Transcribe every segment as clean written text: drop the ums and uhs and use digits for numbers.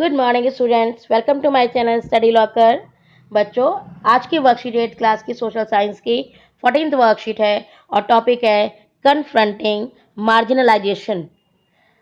Good morning students, welcome to my channel study locker. बच्चों, आज की वर्कशीट 8th क्लास की सोशल साइंस की 14th वर्कशीट है और टॉपिक है कन्फ्रंटिंग मार्जिनलाइजेशन।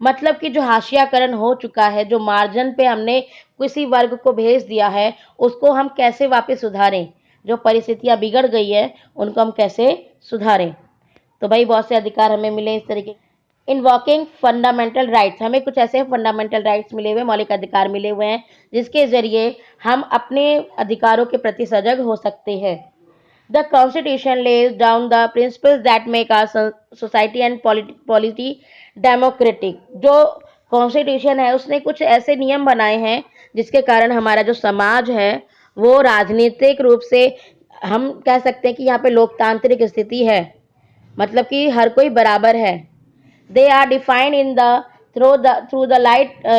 मतलब कि जो हाशियाकरण हो चुका है, जो मार्जिन पे हमने किसी वर्ग को भेज दिया है, उसको हम कैसे वापस सुधारें। जो परिस्थितियां बिगड़ गई है उनको हम कैसे सुधारें। तो भाई बहुत से अधिकार हमें मिले इस तरीके। इनवॉकिंग फंडामेंटल राइट्स, हमें कुछ ऐसे फंडामेंटल राइट्स मिले हुए, मौलिक अधिकार मिले हुए हैं जिसके जरिए हम अपने अधिकारों के प्रति सजग हो सकते हैं। The constitution lays down the principles that make our society and polity democratic. जो कॉन्स्टिट्यूशन है उसने कुछ ऐसे नियम बनाए हैं जिसके कारण हमारा जो समाज है वो राजनीतिक रूप से, हम कह सकते हैं कि यहाँ पे लोकतांत्रिक स्थिति है, मतलब कि हर कोई बराबर है। They are defined in the through the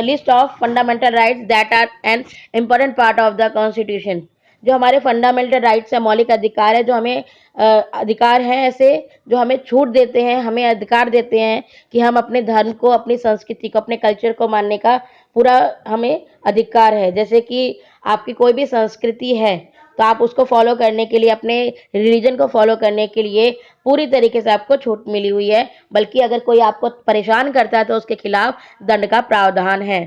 list of fundamental rights that are an important part of the Constitution। जो हमारे फंडामेंटल राइट्स है, मौलिक अधिकार है, जो हमें अधिकार हैं ऐसे जो हमें छूट देते हैं, हमें अधिकार देते हैं कि हम अपने धर्म को, अपनी संस्कृति को, अपने कल्चर को मानने का पूरा हमें अधिकार है। जैसे कि आपकी कोई भी संस्कृति है तो आप उसको फॉलो करने के लिए, अपने रिलीजन को फॉलो करने के लिए पूरी तरीके से आपको छूट मिली हुई है, बल्कि अगर कोई आपको परेशान करता है तो उसके खिलाफ दंड का प्रावधान है।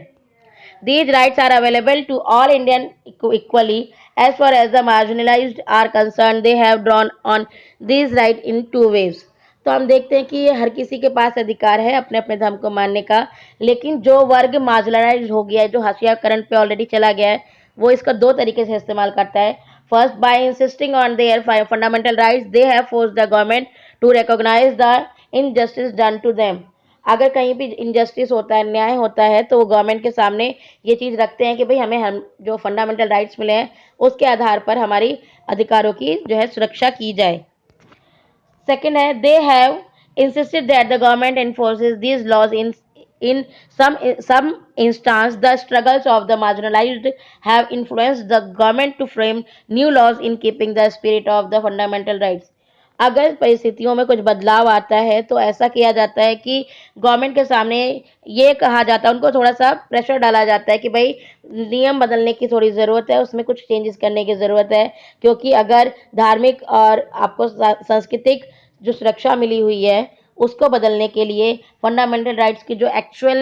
These rights are available to all Indian equally. As far as the marginalized are concerned, they have drawn on these rights in two ways। तो हम देखते हैं कि ये हर किसी के पास अधिकार है अपने अपने धर्म को मानने का, लेकिन जो वर्ग मार्जिनलाइज हो गया है, जो हाशियाकरण पे ऑलरेडी चला गया है, वो इसका दो तरीके से इस्तेमाल करता है। First, by insisting on their fundamental rights they have forced the government to recognise the injustice done to them. अगर कहीं भी इनजस्टिस होता है, अन्याय होता है, तो वो गवर्नमेंट के सामने ये चीज़ रखते हैं कि भाई हम जो फंडामेंटल राइट्स मिले हैं उसके आधार पर हमारी अधिकारों की जो है सुरक्षा की जाए। सेकेंड है, they have insisted that the government enforces these laws in some instance the struggles of the marginalized have influenced the government to frame new laws in keeping the spirit of the fundamental rights। अगर परिस्थितियों में कुछ बदलाव आता है तो ऐसा किया जाता है कि गवर्नमेंट के सामने ये कहा जाता है, उनको थोड़ा सा प्रेशर डाला जाता है कि भाई नियम बदलने की थोड़ी ज़रूरत है, उसमें कुछ चेंजेस करने की ज़रूरत है, क्योंकि अगर धार्मिक और आपको सांस्कृतिक जो सुरक्षा मिली हुई है उसको बदलने के लिए फंडामेंटल राइट्स की जो एक्चुअल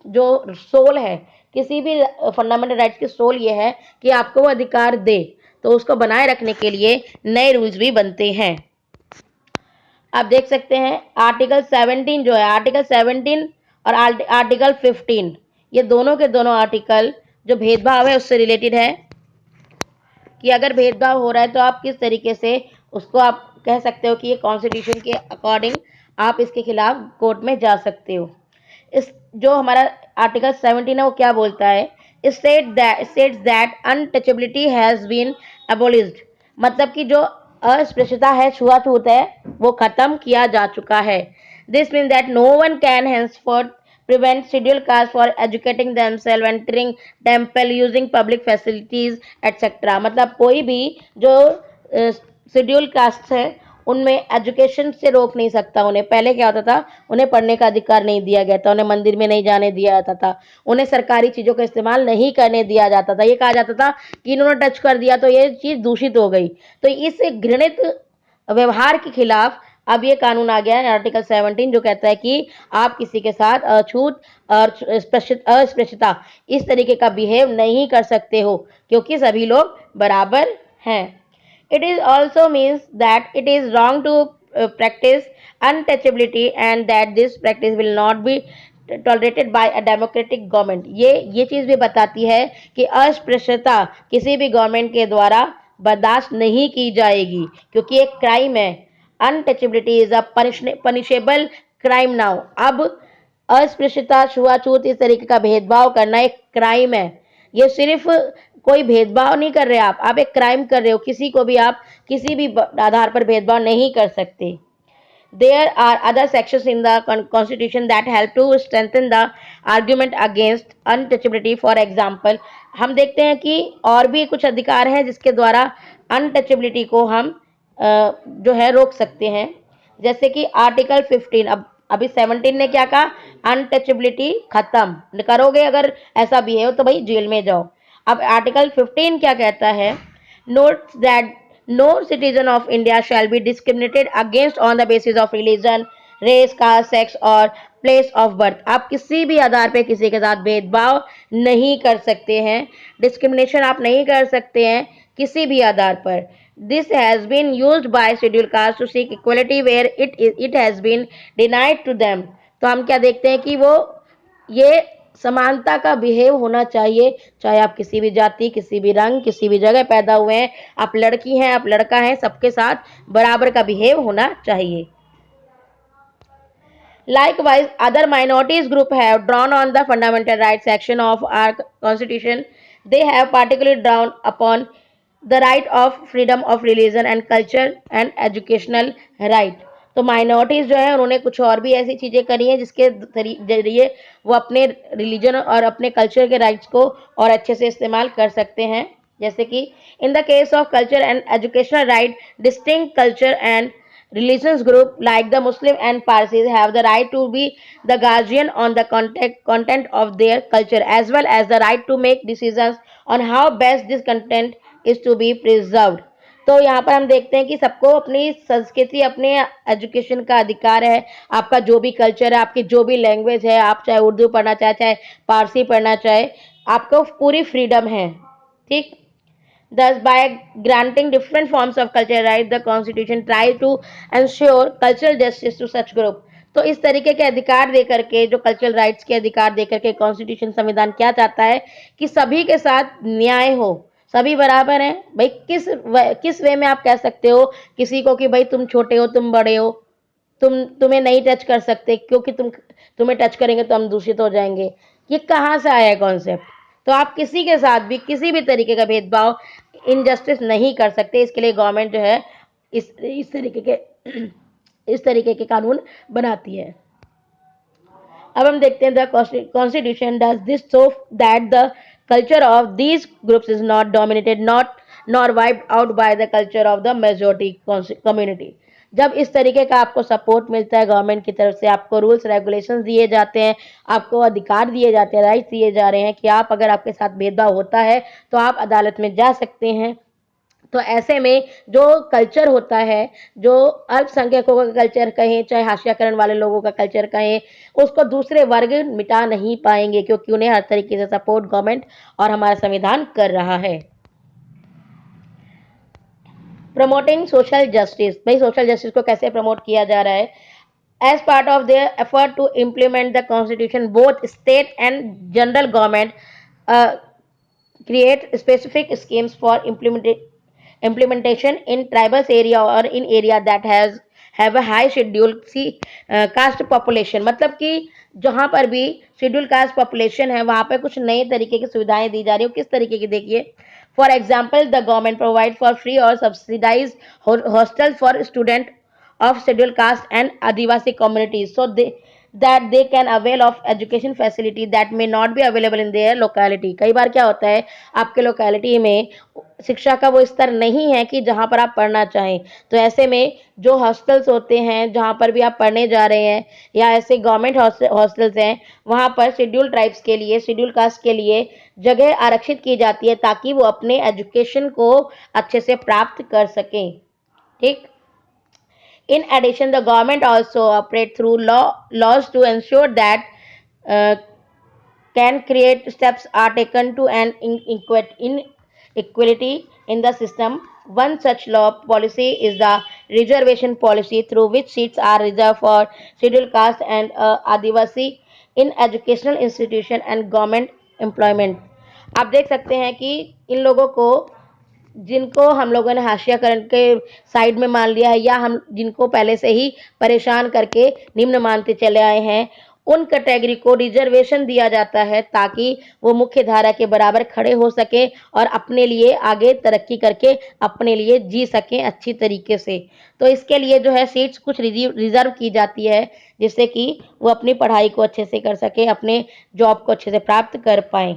जो सोल है, किसी भी फंडामेंटल राइट्स की सोल ये है कि आपको वो अधिकार दे, तो उसको बनाए रखने के लिए नए रूल्स भी बनते हैं। आप देख सकते हैं आर्टिकल 17 जो है, आर्टिकल 17 और आर्टिकल 15, ये दोनों के दोनों आर्टिकल जो भेदभाव है उससे रिलेटेड है कि अगर भेदभाव हो रहा है तो आप किस तरीके से उसको आप कह सकते हो कि ये कॉन्स्टिट्यूशन के अकॉर्डिंग आप इसके खिलाफ कोर्ट में जा सकते हो। इस जो हमारा आर्टिकल 17 है वो क्या बोलता है, states that untouchability has been abolished। मतलब कि जो अस्पृश्यता है, छुआछूत है, वो खत्म किया जा चुका है। This mean that no one can henceforth prevent scheduled castes for educating themselves, entering temple, using public facilities etc। मतलब कोई भी जो शेड्यूल कास्ट है उनमें एजुकेशन से रोक नहीं सकता उन्हें। पहले क्या होता था, उन्हें पढ़ने का अधिकार नहीं दिया गया था, उन्हें मंदिर में नहीं जाने दिया जाता था, उन्हें सरकारी चीज़ों का इस्तेमाल नहीं करने दिया जाता था। ये कहा जाता था कि इन्होंने टच कर दिया तो ये चीज़ दूषित हो गई। तो इस घृणित व्यवहार के खिलाफ अब ये कानून आ गया है, आर्टिकल 17, जो कहता है कि आप किसी के साथ अछूत और अस्पृश्यता इस तरीके का बिहेव नहीं कर सकते हो, क्योंकि सभी लोग बराबर हैं। It is also means that it is wrong to practice untouchability and that this practice will not be tolerated by a democratic government। ये चीज़ भी बताती है कि अस्पृश्यता किसी भी गवर्नमेंट के द्वारा बर्दाश्त नहीं की जाएगी, क्योंकि एक क्राइम है। Untouchability is a punishable crime now. अब अस्पृश्यता, छुआछूत, इस तरीके का भेदभाव करना एक क्राइम है। ये सिर्फ कोई भेदभाव नहीं कर रहे आप एक क्राइम कर रहे हो। किसी को भी आप किसी भी आधार पर भेदभाव नहीं कर सकते। There are other sections in the Constitution that help to strengthen the argument against untouchability। For example, हम देखते हैं कि और भी कुछ अधिकार हैं जिसके द्वारा अनटचेबिलिटी को हम जो है रोक सकते हैं। जैसे कि आर्टिकल 15, अब अभी 17 ने क्या कहा, अनटचेबिलिटी खत्म करोगे अगर ऐसा बिहेव तो भाई जेल में जाओ। अब आर्टिकल 15 क्या कहता है, notes that no citizen of India shall be discriminated against on the basis of religion, race, caste, sex और प्लेस ऑफ बर्थ। आप किसी भी आधार पे किसी के साथ भेदभाव नहीं कर सकते हैं, डिस्क्रिमिनेशन आप नहीं कर सकते हैं किसी भी आधार पर। This has been used by scheduled caste to seek equality where it has been denied to them. तो हम क्या देखते हैं कि वो ये समानता का बिहेव होना चाहिए, चाहे आप किसी भी जाति, किसी भी रंग, किसी भी जगह पैदा हुए हैं, आप लड़की हैं, आप लड़का हैं, सबके साथ बराबर का बिहेव होना चाहिए। Likewise, other minorities group have drawn on the fundamental rights section of our constitution. They have particularly drawn upon the right of freedom of religion and culture and educational right. तो minorities जो है उन्होंने कुछ और भी ऐसी चीजें करी हैं जिसके जरिए वो अपने रिलीजन और अपने कल्चर के राइट्स को और अच्छे से इस्तेमाल कर सकते हैं। जैसे कि in the case of culture and educational right, distinct culture and religious group like the Muslim and Parsis have the right to be the guardian on the content of their culture as well as the right to make decisions on how best this content is to be preserved. तो यहाँ पर हम देखते हैं कि सबको अपनी संस्कृति, अपने एजुकेशन का अधिकार है। आपका जो भी कल्चर है, आपकी जो भी लैंग्वेज है, आप चाहे उर्दू पढ़ना चाहे, चाहे पारसी पढ़ना चाहे, आपको पूरी फ्रीडम है। ठीक। Thus, by granting different forms of cultural rights, the Constitution tries to ensure cultural justice to such group. तो इस तरीके के अधिकार दे करके, जो कल्चरल राइट्स के अधिकार दे करके कॉन्स्टिट्यूशन संविधान क्या चाहता है कि सभी के साथ न्याय हो, सभी बराबर हैं। भाई किस वे में आप कह सकते हो किसी को कि भाई तुम छोटे हो, तुम बड़े हो, तुम्हें नहीं टच कर सकते क्योंकि तुम्हें टच करेंगे तो हम दूषित हो जाएंगे। ये कहाँ से आया है कॉन्सेप्ट? तो आप किसी के साथ भी किसी भी तरीके का भेदभाव, इनजस्टिस नहीं कर सकते। इसके लिए गवर्नमेंट जो है इस तरीके के कानून बनाती है। अब हम देखते हैं the constitution does this so that the culture of these groups is not dominated nor wiped out by the culture of the majority community. जब इस तरीके का आपको सपोर्ट मिलता है गवर्नमेंट की तरफ से, आपको रूल्स रेगुलेशंस दिए जाते हैं, आपको अधिकार दिए जाते हैं, राइट्स दिए जा रहे हैं कि आप अगर आपके साथ भेदभाव होता है तो आप अदालत में जा सकते हैं। तो ऐसे में जो कल्चर होता है, जो अल्पसंख्यकों का कल्चर कहें, चाहे हाशियाकरण वाले लोगों का कल्चर कहें, उसको दूसरे वर्ग मिटा नहीं पाएंगे क्योंकि उन्हें हर तरीके से सपोर्ट गवर्नमेंट और हमारा संविधान कर रहा है। प्रमोटिंग सोशल जस्टिस, भाई सोशल जस्टिस को कैसे प्रमोट किया जा रहा है? As part of their effort to implement the constitution, both state and general government create specific schemes for implementation in tribal area or in area that have a high scheduled caste population। मतलब कि जहाँ पर भी schedule caste population है वहाँ पे कुछ नए तरीके की सुविधाएं दी जा रही हो। किस तरीके की? देखिए, for example the government provide for free और subsidize hostel for student of scheduled caste and Adivasi communities so that they can avail of education facility that may not be available in their locality। कई बार क्या होता है, आपके locality में शिक्षा का वो स्तर नहीं है कि जहाँ पर आप पढ़ना चाहें, तो ऐसे में जो हॉस्टल्स होते हैं जहाँ पर भी आप पढ़ने जा रहे हैं या ऐसे गवर्नमेंट हॉस्टल्स हैं, वहाँ पर शेड्यूल ट्राइब्स के लिए, शेड्यूल कास्ट के लिए जगह आरक्षित की जाती है ताकि वो अपने एजुकेशन को अच्छे से प्राप्त कर सकें। ठीक। In addition, the government also operate through laws to ensure that can create steps are taken to an inequality in the system. One such law policy is the reservation policy through which seats are reserved for scheduled caste and Adivasi in educational institution and government employment। आप देख सकते हैं कि इन लोगों को, जिनको हम लोगों ने हाशियाकरण के साइड में मान लिया है या हम जिनको पहले से ही परेशान करके निम्न मानते चले आए हैं, उन कैटेगरी को रिजर्वेशन दिया जाता है ताकि वो मुख्य धारा के बराबर खड़े हो सके और अपने लिए आगे तरक्की करके अपने लिए जी सकें अच्छी तरीके से। तो इसके लिए जो है सीट्स कुछ रिजर्व की जाती है जिससे कि वो अपनी पढ़ाई को अच्छे से कर सके, अपने जॉब को अच्छे से प्राप्त कर पाएँ।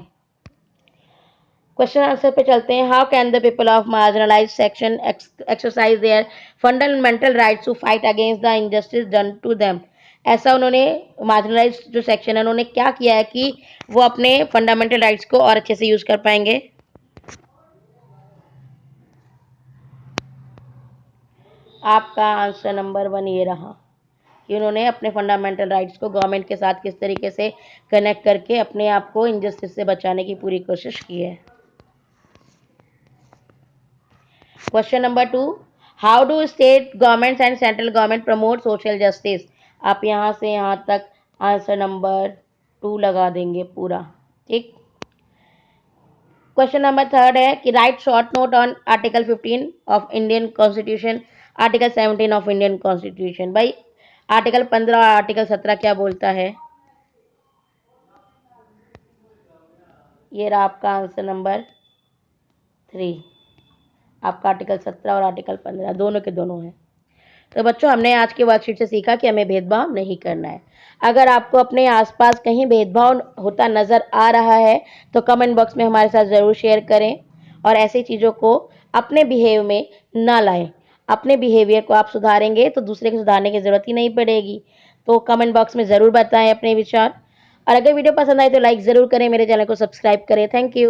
क्वेश्चन आंसर पे चलते हैं। How can the people of marginalised section exercise their fundamental rights to fight against the injustice done to them? ऐसा उन्होंने मार्जिनलाइज्ड जो सेक्शन है उन्होंने क्या किया है कि वो अपने फंडामेंटल राइट्स को और अच्छे से यूज कर पाएंगे? आपका आंसर नंबर 1 ये रहा कि उन्होंने अपने फंडामेंटल राइट्स को गवर्नमेंट के साथ किस तरीके से कनेक्ट करके अपने आप को इनजस्टिस से बचाने की पूरी कोशिश की है। Question number 2, how do state governments and central government promote social justice? आप यहाँ से यहाँ तक आंसर नंबर 2 लगा देंगे पूरा, ठीक। क्वेश्चन नंबर 3 है कि right short note on article 15 of Indian constitution, article 17 of Indian constitution. भाई आर्टिकल 15 और आर्टिकल 17 क्या बोलता है? ये रहा आपका आंसर नंबर 3। आपका आर्टिकल 17 और आर्टिकल 15 दोनों के दोनों हैं। तो बच्चों हमने आज के वर्कशीट से सीखा कि हमें भेदभाव नहीं करना है। अगर आपको अपने आसपास कहीं भेदभाव होता नज़र आ रहा है तो कमेंट बॉक्स में हमारे साथ ज़रूर शेयर करें और ऐसी चीज़ों को अपने बिहेव में ना लाएं। अपने बिहेवियर को आप सुधारेंगे तो दूसरे को सुधारने की ज़रूरत ही नहीं पड़ेगी। तो कमेंट बॉक्स में ज़रूर बताएं अपने विचार और अगर वीडियो पसंद आए तो लाइक ज़रूर करें, मेरे चैनल को सब्सक्राइब करें। Thank you.